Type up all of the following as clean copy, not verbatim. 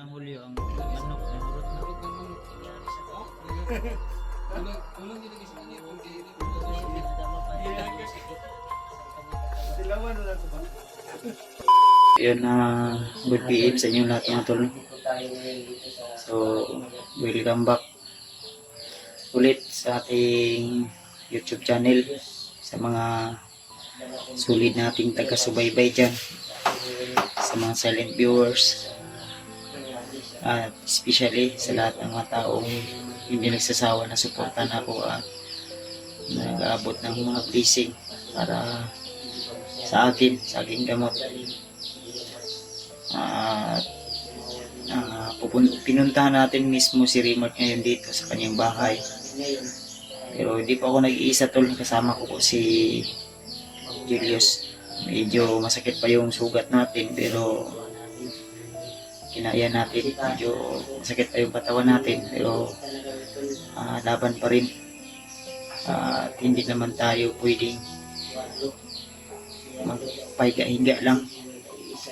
Batang Hulyo ang manok na hurot na. Kulang din lagi sa kanya kung di Yun na good PM sa inyo lahat mga tol. So, welcome back ulit sa ating YouTube channel sa mga sulit nating taga-subaybay dyan, sa mga silent viewers, at especially sa lahat ng mga taong hindi nagsasawa na suportan ako at nag-aabot ng mga blessing para sa akin, sa aking gamot. At pinuntahan natin mismo si Remark ngayon dito sa kanyang bahay. Pero hindi pa ako nag-iisa tol, kasama ko po si Julius. Medyo masakit pa yung sugat natin pero kinaya natin. Medyo masakit pa yung katawan natin pero laban pa rin. At hindi naman tayo pwedeng magpahiga-higa lang.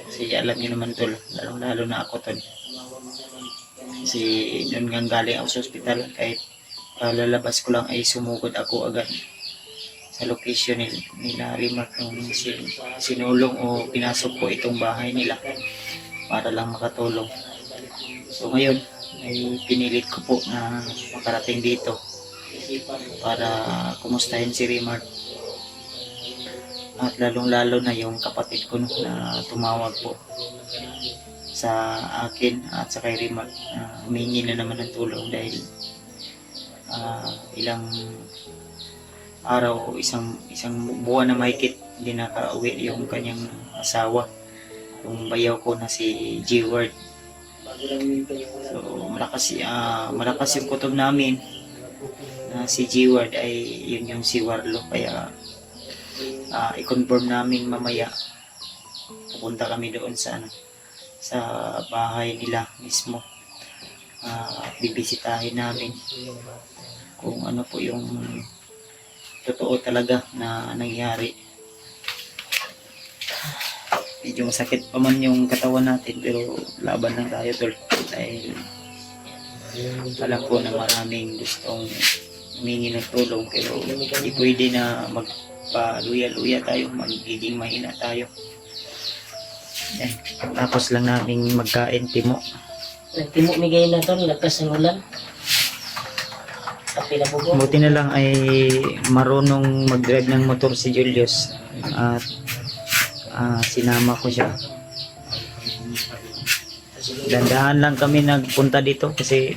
Kasi alam niyo naman tol, lalo na ako tol. Kasi noon nga galing ako sa ospital, kahit lalabas ko lang ay sumugod ako agad sa location nila Remark nung sinulong o pinasok ko itong bahay nila para lang makatulong. So ngayon ay pinilit ko po na makarating dito para kumustahin si Remark. At lalong-lalo na yung kapatid ko na tumawag po sa akin at sa kay Remark. Humingi na naman ng tulong dahil ilang araw o isang buwan na mahigit hindi nakauwi yung kanyang asawa, yung bayaw ko na si G-Word. So malakas yung kutob namin na si G-Word ay yun yung si Warlo, kaya i-confirm namin mamaya. Pupunta kami doon sa bahay nila mismo. Bibisitahin namin kung ano po yung totoo talaga na nangyari. Medyo masakit pa man yung katawan natin pero laban lang tayo tol, dahil alam ko na maraming gustong humingi ng tulong pero hindi pwede na magpaluya-luya tayo, magiging mahina tayo. Yan. Tapos lang namin magkain timo. Nagtimo migay na to, lakas ng ulan. Kapi na bugo. Buti na lang ay marunong mag-drive ng motor si Julius at sinama ko siya. Dandahan lang kami nagpunta dito kasi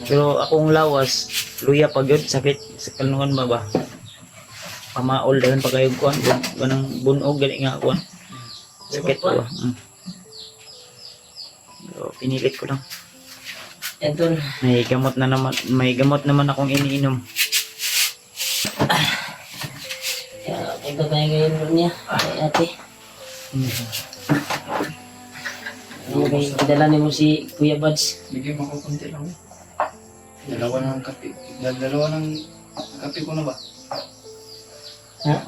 pero akong lawas luya pag yun, sakit sa kalungan ba pamaol dahil pag kayong kuhan ganang bunog galing nga kuhan, sakit ko. So, pinilit ko lang. Ito, May gamot naman akong iniinom. ito tayo ngayon niya, kay ate. Kidala niyo mo si Kuya Buds. bigyan mo ko konti lang. Dalawa ng kape ko na ba? Ha?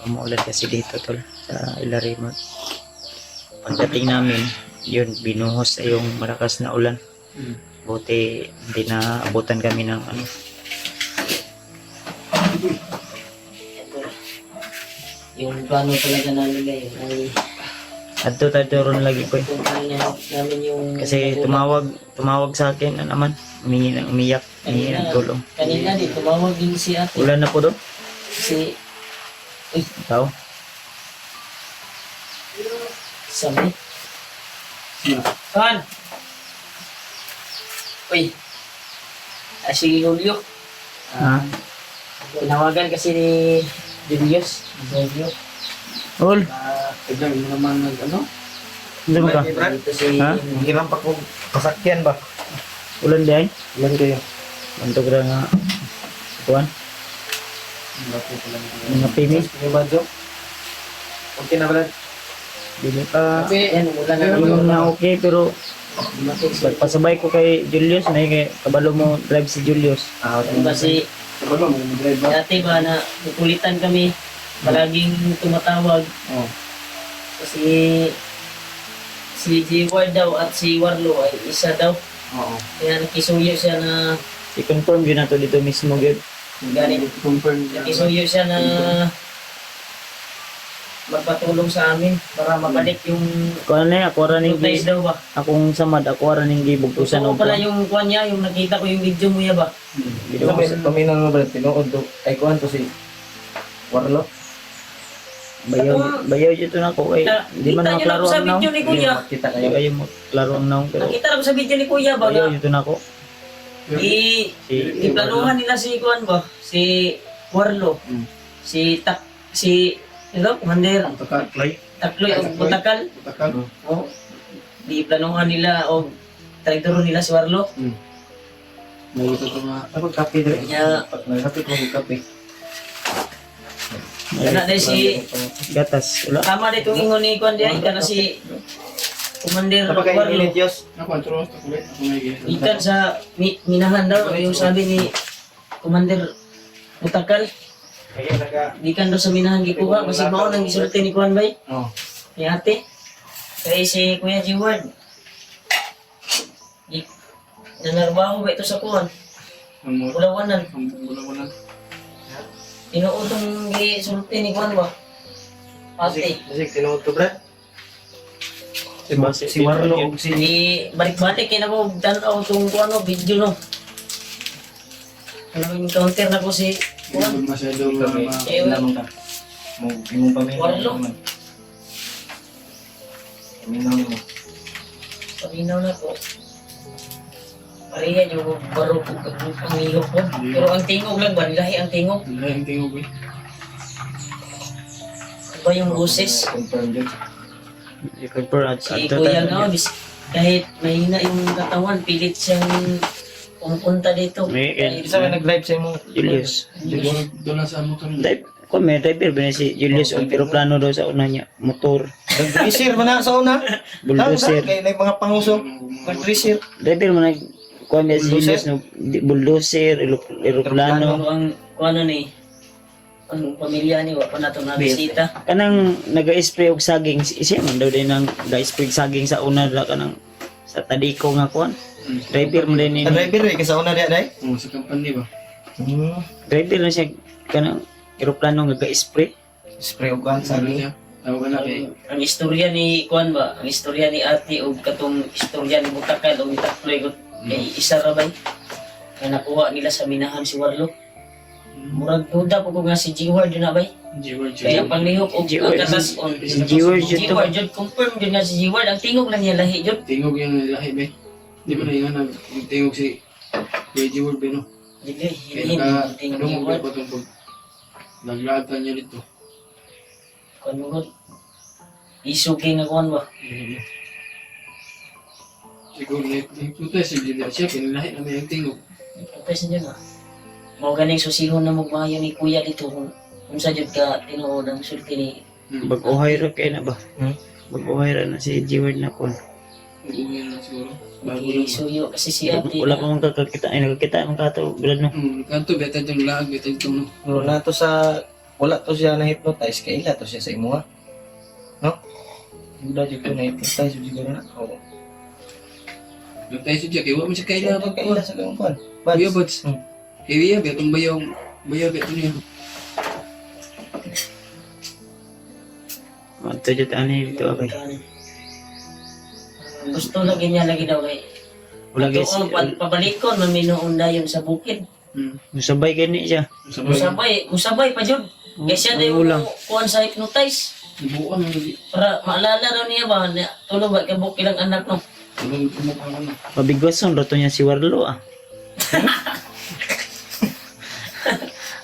Umuulan kasi dito tol sa Ilarimot. Pagdating namin, yun binuhos ay yung malakas na ulan. Buti hindi na abutan kami ng ano. Ito, yung plano talaga namin ngayon ay Adto ron lagi ko puntahan namin yung kasi tumawag sa akin na naman, humingi ng umiyak, humingi ng tulong. Kanina din, tumawag din si ate. Ulan na po doon. Si, Ikaw? sabi. Kan! Uy! Si Julio. Ha? Tinawagan kasi ni Julius. Ol, Tignan mo naman ano? hindi mo ka? Dito si... Ha? Hirang pa ko pasakyan ba? Ulan din? Ilan kayo? Bantog ra nga. Kuan? Mga pimi? May badyo? Okay na ba? Dili pa. Yan, wala na Yung naman. na okay pero pasabay ko kay Julius na kay kabalo mo drive si Julius. Kasi Sabalo mo mag-drive ba? dati ba na kukulitan kami, palaging tumatawag. Oo. Kasi si G-Ward daw at si Warlo ay isa daw. Oo. Kaya nakisuyo siya na I-confirm yun na to dito mismo, Gib. ganit. Confirm niya. Nakisuyo siya na magpatulong sa amin para mabalik yung Kung ano ako rin notice daw ba. akong samad, ako rin yung gibugtusan Gusto ko pala yung kuha niya, yung nakita ko yung video mo ya ba? Paminaw mo ba tinuod do? Ay kuan to si Warlo. Bayaw dito na ako eh. Di man Kita nyo lang maklaro sa ang naong. video ni Kuya. Kita Di kayo. kayo maklaro ang naong pero Nakita lang sa video ni Kuya ba bayaw na dito na ako. iplanuhan nila si Kuan ba? Si Warlo. Si hello, Commander Takay. Takloy o Butakal. Takal. Oh, di planuhan nila o traidor nila si Warlo. Nagito ko nga. Ako kape dire. Kanya, Nagkapit mo kape. kana na si Gatas. Wala. tama dito ingon ni Kuan dia ika na si Commander Kapag kayo Warlo. init Diyos. Ikan sa minahan daw yung sabi ni Commander Butakal. Kaya naga. Ikan daw sa minahan gikuha kasi mao nang gisulti ni Kuan bay. Oh. Ni ate. Kaya si Kuya G-Ward. Nanarbaho ba ito sa Kuan? Ulawanan. Inuutong gisulti ni Kuan ba? Ate. Kasi tinuod to Brad. Si Warlo og si Di balik-balik kaya na ko tanaw itong Kuan no, video no. Ano yung counter na ko si Kuan? masyado Eh, lamang ka. Mo imong paminaw. Warlo. Paminaw mo. Paminaw na ko. Pariya yung baro ko ang ihok ko. Pero ang tingog lang ba? Nilahi ang tingog. Iba yung boses. Confirm Diyos. I-confirm at Si Kuya nga, kahit mahina yung katawan, pilit siyang pumunta dito. May Isa may nag-live sa imong Julius. Doon na sa motor. Dahil ko may driver ba na si Julius o pero plano daw sa una niya. Motor. Nag-resear man na sa una. Bulldozer. Kaya na yung mga panguso. Nag-resear. Driver man kuha niya si Julius no bulldozer, aeroplano. Kung ano ni, ang pamilya ni, wala pa na ito na bisita. Kanang nag-spray og saging siya man daw din nang ga-spray og saging sa una da kanang sa tadiko nga kuan. Driver man din ni. Sa driver eh, kasi sa una diya day. Sa company ba? Driver na siya kanang aeroplano nga ga-spray. Spray og kan sa Sabi niya. Tawag na kay. Ang istorya ni Kuan ba, ang istorya ni ate o katong istorya ni Butakal o Itakloy ko kay isa ra bay. Kaya nakuha nila sa minahan si Warlo. Murag duda po ko nga si G-Ward yun na bay. Kaya panglihok o G-Ward. ang katason. G-Ward yun to. G-Ward yun, confirm yun nga si G-Ward. Ang tingog lang niya lahi yun. Tingog yung lahi ba? Di ba na yung tingog si Beji World ba no? Hindi, Kaya hindi, naka tingog ni lumog G-Ward. ba itong pag naglatan niya dito. Kanunod. Isuki nga kuan ba? Siguro nagpunta si Junior siya, kinalahi na may ang tingog. Pagkasi niya nga. Mao ganing susihon na magmayo ni Kuya dito kung sa jud ka tinuod ang sulti ni Bag-uhay ra kay na ba? Bag-uhay ra na si G-Word na kon. Mag-uwi na siguro. Bago lang. Suyo kasi si ate. Wala pa mong kakakita ay nakakita man kato bilad no. Kanto, beta yung laag, beta yung no. Pero na to sa wala to siya na hypnotize kay ila to siya sa imo ha. No? Wala jud ko na hypnotize siguro na. Oo. Nagtayo siya, kaya wala mo siya Ila kailangan kay ila sa kang kuan. Kuya Bots. Kaya betong bayaw beto niya. Manto jud ani dito okay. Gusto lagi niya lagi daw kay. Wala guys. Pabalikon maminoon dayon sa bukid. Musabay gani siya. Musabay pa jud. Kaya siya daw Ulang. kuan sa hypnotize. Ibuan mo. Para maalala raw niya ba na tulog ba kay bukid ang anak no. Tulong kumukha ko na. Pabigwason rato niya si Warlo ah.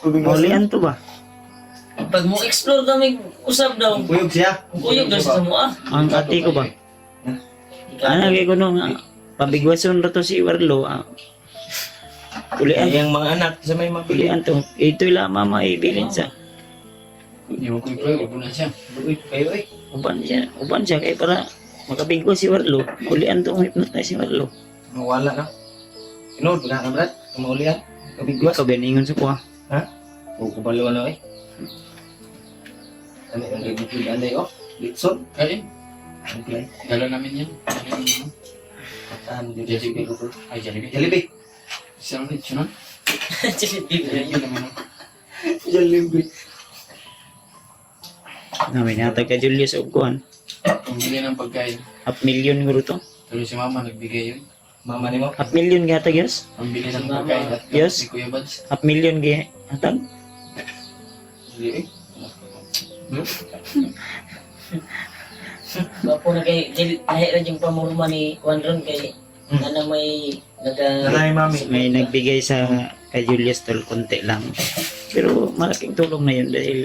Maulian to ba? Pag mo explore daw may usab daw. Buyog siya. Kuyog daw siya sa mua. Ang ati ko ba? Ano kay kuno nga pabigwason rato si Warlo ah. Ulian Yung mga anak sa may mga pili. ulian to. Ito'y la mama ibilin sa Iwan ko yung plug, upo na siya. Uy, kayo eh. uban siya kay para makabigwas si Warlo. Ulian to hypnotize si Warlo. Mawala na. Inood na ka brad. Kumaulian. Kabigwas. Ikaw biningon sa kuha. Ha? O kubalo na eh. Ano yung gagawin anday oh? Litson. Kaya, Okay. Dala namin yan. Yung, Tahan din Jollibee. siguro. Ay, Jollibee. Jollibee. Isang ulit, yun, no? Jollibee. Yun naman, no? Jollibee. Namin yata kay Julius og kuan. Pumili ng pagkain. 500,000 guro to. Tuloy si mama, nagbigay yun. Mama ni mo. 500,000 gata yes. Pambili ng Si Mama. pagkain at Yes. ni Kuya Bads. 500,000 gi hatag. Jollibee. Bapo na kay lahira yung pamurma ni Juan ron kay na may Nanay mami. May nagbigay sa kay Julius tol konti lang. Pero malaking tulong na yun dahil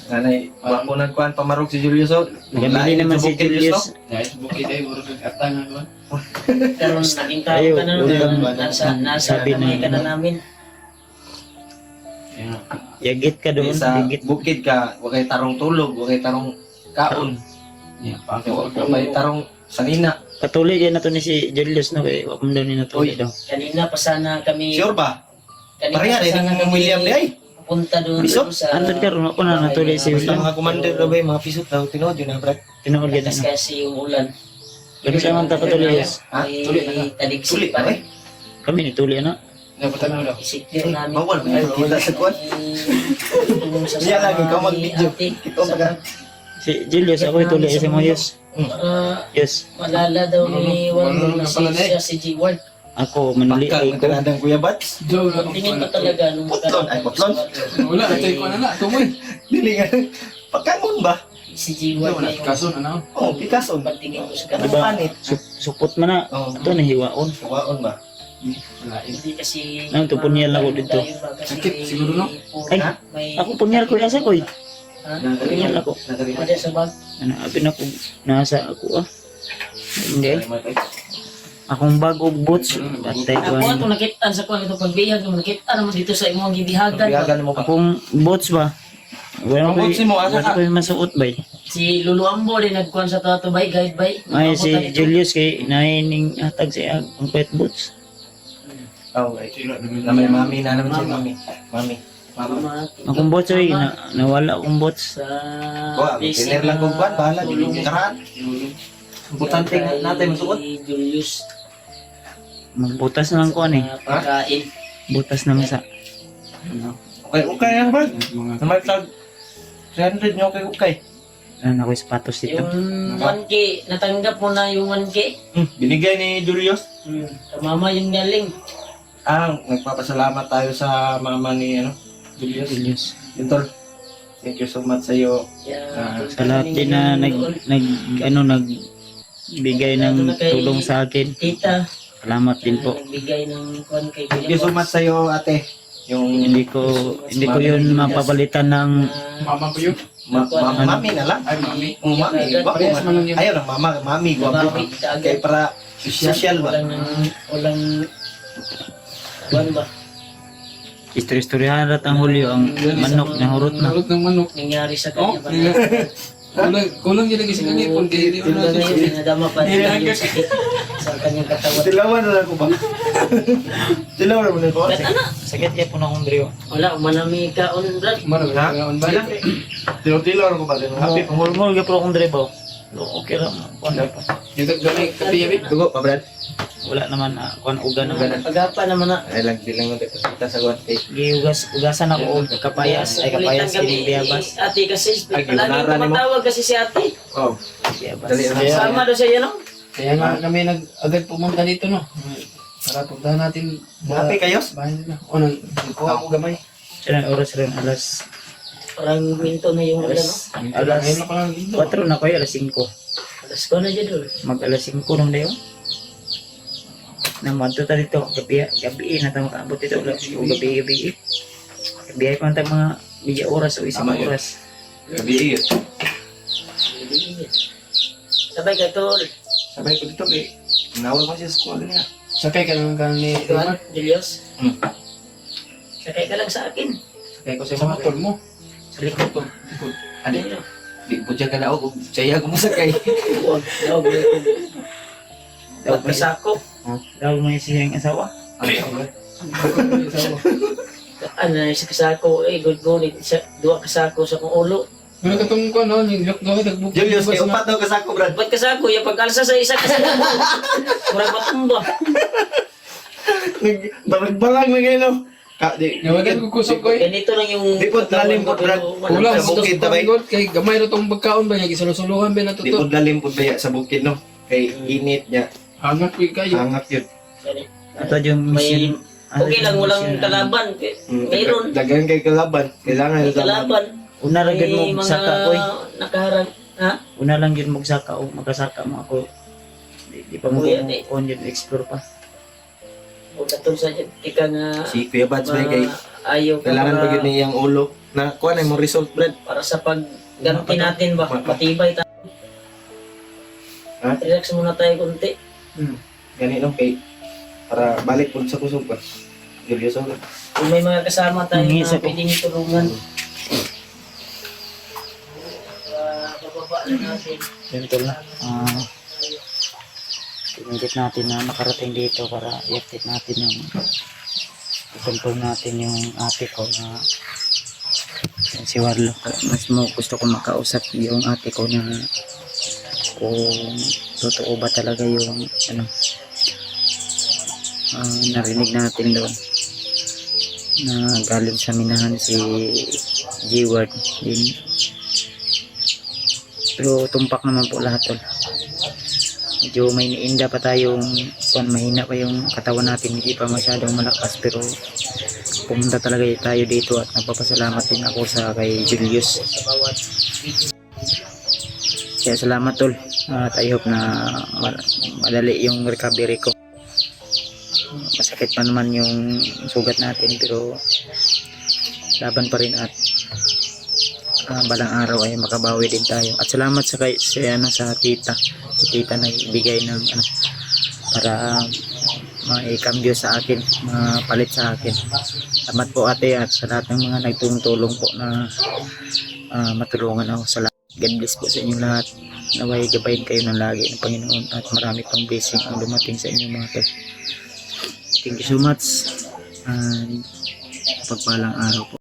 Nanay, wapo nagkuhan pamarog si Julius. Oh. gamili naman si Julius. Dahil sa bukid ay, puro kag-atang nga naman. karon naging tao Ayaw, ka na ulam nun, ba? nasa Sabi kamay na- ka na namin. Kaya nga. Yagit ka doon, Sa yagit. bukid ka, huwag kayo tarong tulog, huwag kayo tarong kaon. Yeah, Huwag kayo tarong sanina. Patuloy yan na to ni si Julius no kay wa man daw ni natuloy daw. Kanina pa sana kami Sure ba? kanina Pareha pa rin sana ng William di ay. pupunta doon Bisok? sa Andun ka ron ako na natuloy si Basta William. mga commander na ba yung mga pisot daw, tinood yun na brad. Tinuod yan Lakas na. kasi yung ulan. Kami sa man ta patuloy. Ha? May Tuloy na nga. taligsik Sulit pa na rin. Kami ni tuloy na. Dapat mo daw. Isiktir namin. Bawal ba yun? Kita sa kwan? Yung sa Yan lang, ikaw sama mag-video. ni ate. Ito maga. Si Julius ako tuloy si mo yes. Para Yes. malala daw ni Marunong Juan ka pala, siya si G. Ward. Ako manuli Pakal ay ng ko. kanadang Kuya Bats. Joe, Tingin ko talaga nung Putlon, ay, putlon. Wala, natay ko na na. Tumoy. Dili nga. Pagkangon ba? si G. Ward Wala, na yung kaso na na. Oo, Picasso. pagtingin ko sa Ano kanila. panit? Supot man na. Oo. Ito na hiwaon. Kawaon ba? Wala, eh. Hindi kasi Nang tupunyal ako dito. Sakit, siguro, no? Ay, may Ako punyar ko asa ko. ha? Punyal ako. Ada sa bag. Ano apin ako nasa ako ah. Hindi. Akong bag og boots. Bantay ko. Ako ato nakita sa kuan ito pagbihag yung nakita naman dito sa imong gibihagan. Biyagan mo pa. Akong boots ba? Wala Ang boots mo, asa ka? ko masuot ba? Si Lulu Ambo din nagkuan sa tato bay guide bay. Ay si Julius kay naining atag siya ang pet boots. Oo, right. Na may mami na naman siya, mami. Mami. Mama. Akong boots ay nawala akong boots. sa Wa, tiner lang kung kwan, bahala di yung karahan. Importante nga natin masuot. Julius Magbutas na lang ko ani. pagkain. Butas na sa. Okay, okay yan, Brad. Mga Na may tag 300 nyo okay, okay. Ano ako sapatos dito. Yung 1K, natanggap mo na yung 1K. Binigay ni Julius. Sa mama yung galing. Nagpapasalamat tayo sa mama ni Julius. Julius. Yun, tol. Thank you so much sa iyo. Yeah, Sa lahat din na nagbigay ng tulong sa akin. Tita, Salamat din po. nagbigay ng kuan kay Thank you so much sa iyo, ate. Yung Hindi ko yun mapapalitan ng mama ko yun. mami na lang. Ay, mami. Mami, gwapo Parehas man lang man. yun. Ayaw ng mami, gwapo. Mami, kaagad. Kaya para social ba? Walang kuan ba? istoryahan rat ang hulyo ang manok na hurot na. Hurot ng manok. Nangyari sa Oh, kanya ba? kulang yun lagi sa kanya. Kung hindi Yung na ngayon, pinadama pa rin yung sakit sa kanyang katawan. Tilawan na lang ko ba? Tilawan mo na ko. Sakit kaya po na akong driyo. Wala, manami ka on brad. Marami Ha? na ba? Tilawan ko ba? Happy. Pangulmol kaya po akong driyo ba? Okay lang. Kuan pa. Yung gamay kapiyabit. Dugo pa, Brad. Wala naman kuan ugan naman. Pagapa naman na. Ay lang, di lang kita sa guwan. Ugasan ako og kapayas ay kapayas kini biyabas. Ate kasi, Ay, lagi ginara ni mo. tumatawag kasi si ate. Oh, Biyabas. dali lang. Sama daw siya no? Kaya nga kami agad pumunta dito, no? Para puntahan natin Happy kayo? bahay nila. O, nagkuha ko gamay. Sila oras rin alas Parang minto na yung ulan no? Alas Ngayon na pala dito. 4 na kayo alas 5. Alas ko na dyan doon. Mag alas 5 nung dayo. Namadto ta dito gabi na ta makaabot dito o gabi. Gabi ay pa mga media oras o isang Tama yun. oras. Gabi yun. Sabay ka tol. Sabay ko dito, eh. Nawal ko siya sa school niya. Sakay ka lang ni Tuan, Julius. Hmm. Sakay ka lang sa akin. Sakay ko sa sa motor mo. Sa likod ko. Ano yun? Di po dyan ka na ako. Saya ko masakay. Dawag mo yung dawag kasako. Daw mo yung siyang asawa. Ano na sa kasako, good morning. Dua kasako sa kong ulo. Ano katong ko no, yung lock daw nagbuk. Julius, kay upat daw kasako, Brad. Ba't kasi ako, yung pagkalsa sa isa kasi murag matumba. Barag-barag na kayo, no? Di Nawagan ko kusog ko eh. Ganito lang yung... Di po lalim po, Brad. Ulang Sa bukid sa tabay. bukid kay gamay na tong pagkaon ba, yung isulong-sulungan ba na Di po tuto. lalim po ba sa bukid, no? Kay init niya. Hangat ko kayo. Hangat yun. Ito yung May... mission. Okay lang, walang kalaban. Mayroon. Dagan kay kalaban. Kailangan May yung kalaban. kalaban. Una lang yun mo May saka ko nakaharap. Ha? Una lang yun mo saka o makasaka mo ako. Di pa mo Kuya, di. kung yun explore pa. O katong sa tika nga... Si Kuya Bads ba kay Ayaw ka kailangan ba para, yun niyang ulo na kuha na mo result, Brad. para sa pagganti natin ba? Matibay tayo. Ha? Relax muna tayo konti. Ganito kay para balik po sa kusog ba. Julius, okay. Kung may mga kasama tayo Ang na isa ko. pwedeng tulungan. Bababa na natin. Ganito lang. Pinigit natin na makarating dito para i-update natin yung i-confirm natin yung ate ko na yung si Warlo. Mas mo gusto ko makausap yung ate ko na kung totoo ba talaga yung ano narinig natin doon na galing sa minahan si G-Word din. Pero tumpak naman po lahat tol. Medyo may niinda pa tayong mahina pa yung katawan natin, hindi pa masyadong malakas, pero pumunta talaga tayo dito at nagpapasalamat din ako sa kay Julius. Kaya salamat tol at I hope na madali yung recovery ko. Masakit pa naman yung sugat natin pero laban pa rin at balang araw ay makabawi din tayo. At salamat sa sa tita. Si tita nagbigay ng para maikambyo sa akin, mapalit sa akin. Salamat po ate at sa lahat ng mga nagtulong po na matulungan ako. Salamat. God bless po sa inyo lahat. Naway gabayin kayo ng lagi ng Panginoon at marami pang blessing ang dumating sa inyo mga tol. Thank you so much and pagpalang araw po.